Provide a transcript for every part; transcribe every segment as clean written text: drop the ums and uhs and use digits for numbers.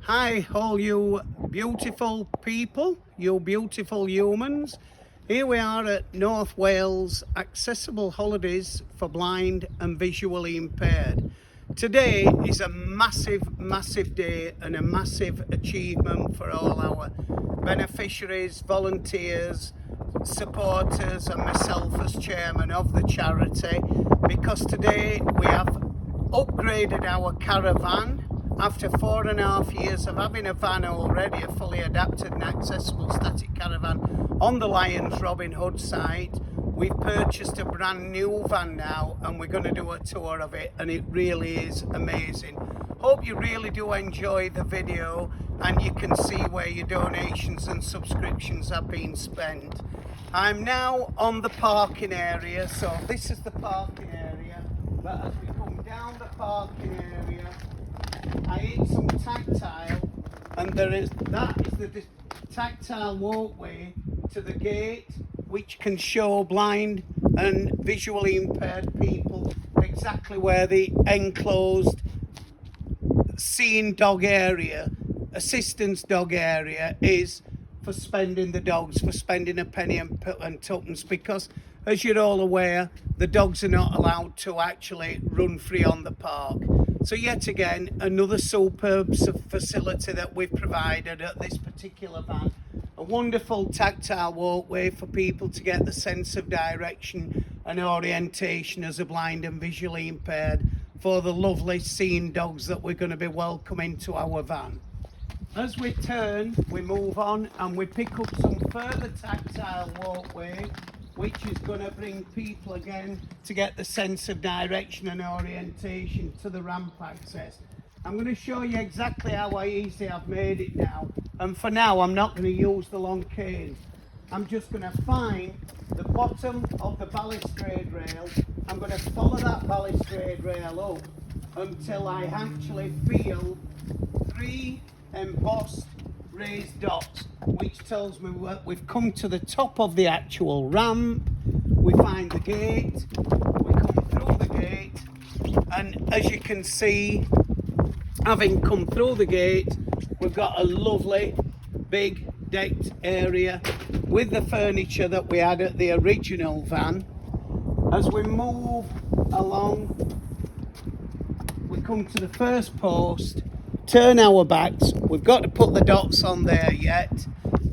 Hi, all you beautiful people, you beautiful humans. Here we are at North Wales Accessible Holidays for Blind and Visually Impaired. Today is a massive day and a massive achievement for all our beneficiaries, volunteers, supporters and myself as chairman of the charity, because today we have upgraded our caravan after 4.5 years of having a van already, a fully adapted and accessible static caravan on the Lions Robin Hood site. We've purchased a brand new van now and we're going to do a tour of it, and it really is amazing. Hope you really do enjoy the video and you can see where your donations and subscriptions have been spent. I'm now on the parking area, so this is the parking area, but as we come down the parking area I hit some tactile, and that is the tactile walkway to the gate, which can show blind and visually impaired people exactly where the enclosed seeing dog area, assistance dog area is for spending the dogs, for spending a penny and tuppence, because as you're all aware, the dogs are not allowed to actually run free on the park. So yet again, another superb facility that we've provided at this particular van. A wonderful tactile walkway for people to get the sense of direction and orientation as a blind and visually impaired for the lovely seeing dogs that we're going to be welcoming to our van. As we turn, we move on and we pick up some further tactile walkway, which is going to bring people again to get the sense of direction and orientation to the ramp access. I'm going to show you exactly how easy I've made it now, and for now I'm not going to use the long cane. I'm just going to find the bottom of the balustrade rail. I'm going to follow that balustrade rail up until I actually feel 3 embossed raised dots, which tells me we've come to the top of the actual ramp. We find the gate, we come through the gate, and as you can see, having come through the gate, we've got a lovely big decked area with the furniture that we had at the original van. As we move along, we come to the first post, turn our backs. We've got to put the dots on there yet.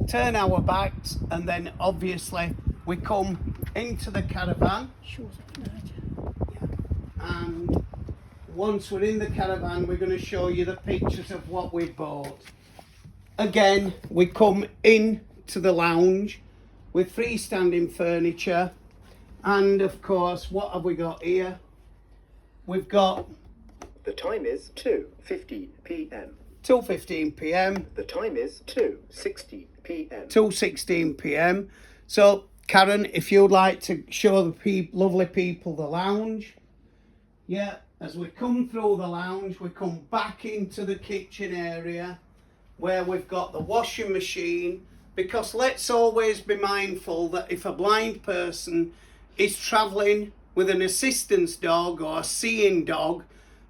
Turn our backs, and then obviously we come into the caravan. And once we're in the caravan, we're going to show you the pictures of what we bought. Again, we come into the lounge with freestanding furniture, and of course, what have we got here? We've got the time is 2:50 p.m. 2:15 p.m. The time is 2:16 p.m. 2:16 p.m. So, Karen, if you'd like to show the lovely people the lounge. Yeah, as we come through the lounge, we come back into the kitchen area where we've got the washing machine, because let's always be mindful that if a blind person is travelling with an assistance dog or a seeing dog,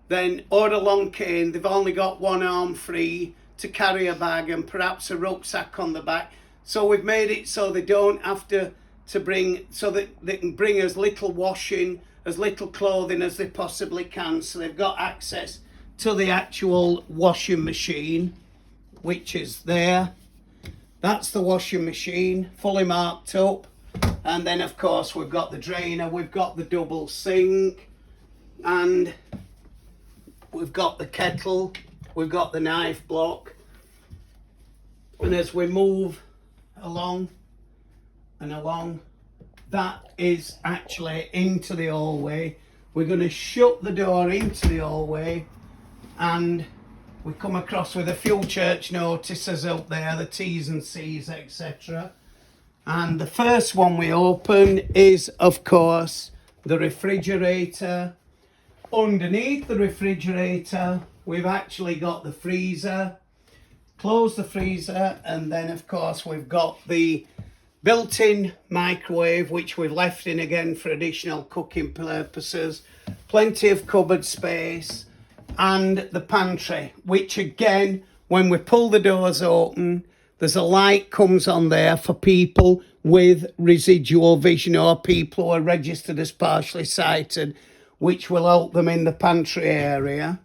then or a long cane, they've only got one arm free to carry a bag and perhaps a rucksack on the back. So we've made it so they don't have to bring, so that they can bring as little washing, as little clothing as they possibly can. So they've got access to the actual washing machine, which is there. That's the washing machine, fully marked up. And then of course we've got the drainer, we've got the double sink, and we've got the kettle, we've got the knife block. And as we move along and along, that is actually into the hallway. We're going to shut the door into the hallway, and we come across with a few church notices up there, the T's and C's, etc. And the first one we open is, of course, the refrigerator. Underneath the refrigerator, we've actually got the freezer. Close the freezer, and then of course we've got the built-in microwave, which we've left in again for additional cooking purposes. Plenty of cupboard space, and the pantry, which again when we pull the doors open, there's a light comes on there for people with residual vision or people who are registered as partially sighted, which will help them in the pantry area.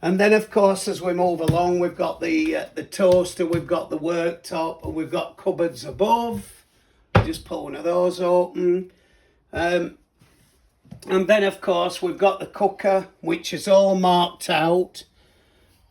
And then, of course, as we move along, we've got the toaster, we've got the worktop, and we've got cupboards above. Just pull one of those open. And then, of course, we've got the cooker, which is all marked out.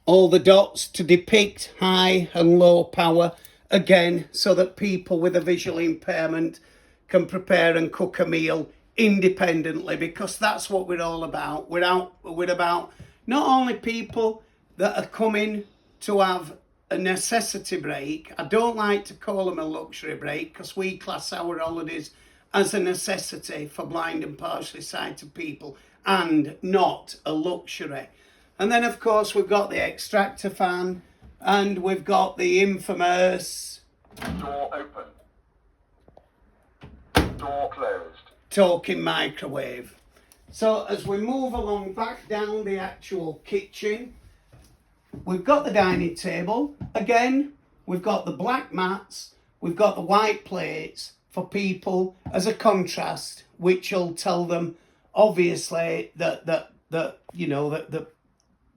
All the dots to depict high and low power, again, so that people with a visual impairment can prepare and cook a meal independently, because that's what we're all about. We're about not only people that are coming to have a necessity break. I don't like to call them a luxury break, because we class our holidays as a necessity for blind and partially sighted people and not a luxury. And then, of course, we've got the extractor fan, and we've got the infamous door open, door closed, talking microwave. So as we move along back down the actual kitchen, we've got the dining table. Again, we've got the black mats, we've got the white plates for people as a contrast, which will tell them obviously that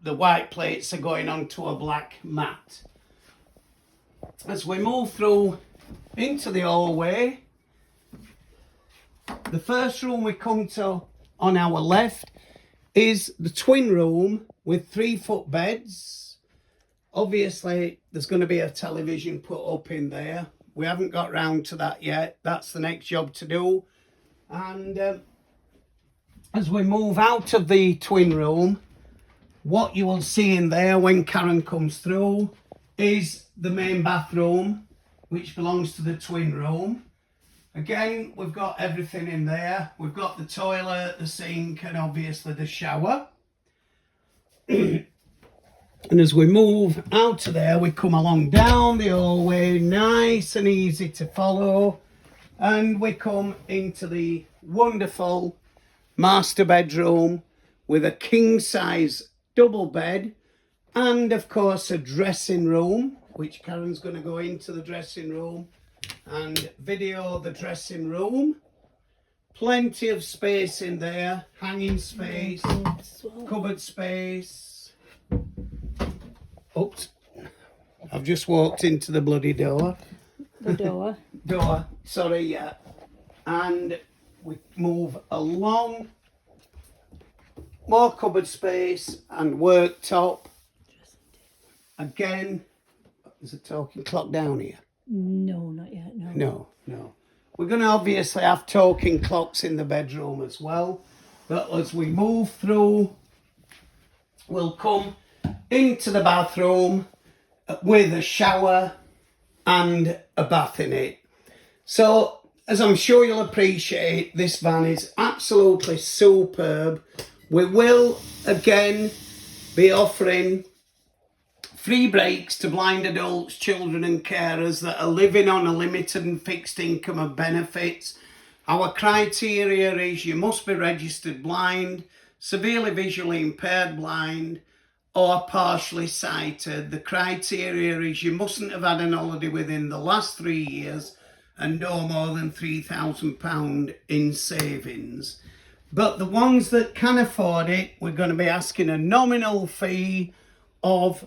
the white plates are going onto a black mat. As we move through into the hallway, the first room we come to on our left is the twin room with 3-foot beds. Obviously, there's going to be a television put up in there. We haven't got round to that yet. That's the next job to do. And as we move out of the twin room, what you will see in there when Karen comes through is the main bathroom, which belongs to the twin room. Again, we've got everything in there. We've got the toilet, the sink, and obviously the shower. And as we move out of there, we come along down the hallway, nice and easy to follow. And we come into the wonderful master bedroom with a king-size double bed, and of course a dressing room, which Karen's going to go into the dressing room and video the dressing room. Plenty of space in there, hanging space, cupboard space. Oops, I've just walked into the bloody door. The door. Sorry, yeah. And we move along. More cupboard space and worktop. Again, there's a talking clock down here. No, not yet, no. No. We're going to obviously have talking clocks in the bedroom as well. But as we move through, we'll come into the bathroom with a shower and a bath in it. So, as I'm sure you'll appreciate, this van is absolutely superb. We will, again, be offering free breaks to blind adults, children and carers that are living on a limited and fixed income of benefits. Our criteria is you must be registered blind, severely visually impaired blind, or partially sighted. The criteria is you mustn't have had an holiday within the last 3 years and no more than £3,000 in savings. But the ones that can afford it, we're going to be asking a nominal fee of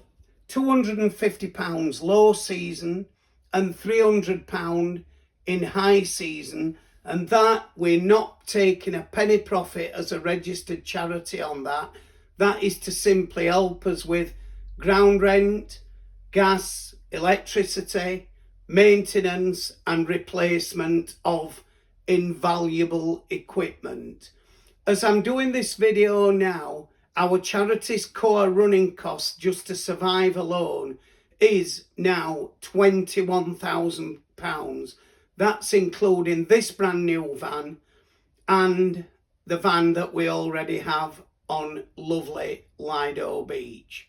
£250 low season and £300 in high season, and that we're not taking a penny profit as a registered charity on that. That is to simply help us with ground rent, gas, electricity, maintenance and replacement of invaluable equipment. As I'm doing this video now, our charity's core running cost just to survive alone is now £21,000. That's including this brand new van and the van that we already have on lovely Lido Beach.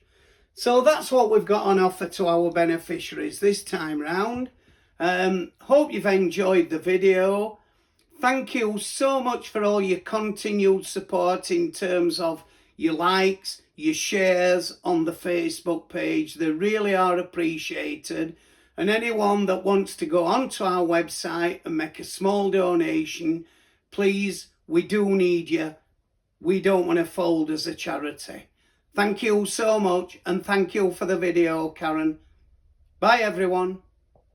So that's what we've got on offer to our beneficiaries this time round. Hope you've enjoyed the video. Thank you so much for all your continued support in terms of your likes, your shares on the Facebook page. They really are appreciated. And anyone that wants to go onto our website and make a small donation, please, we do need you. We don't want to fold as a charity. Thank you so much, and thank you for the video, Karen. Bye, everyone.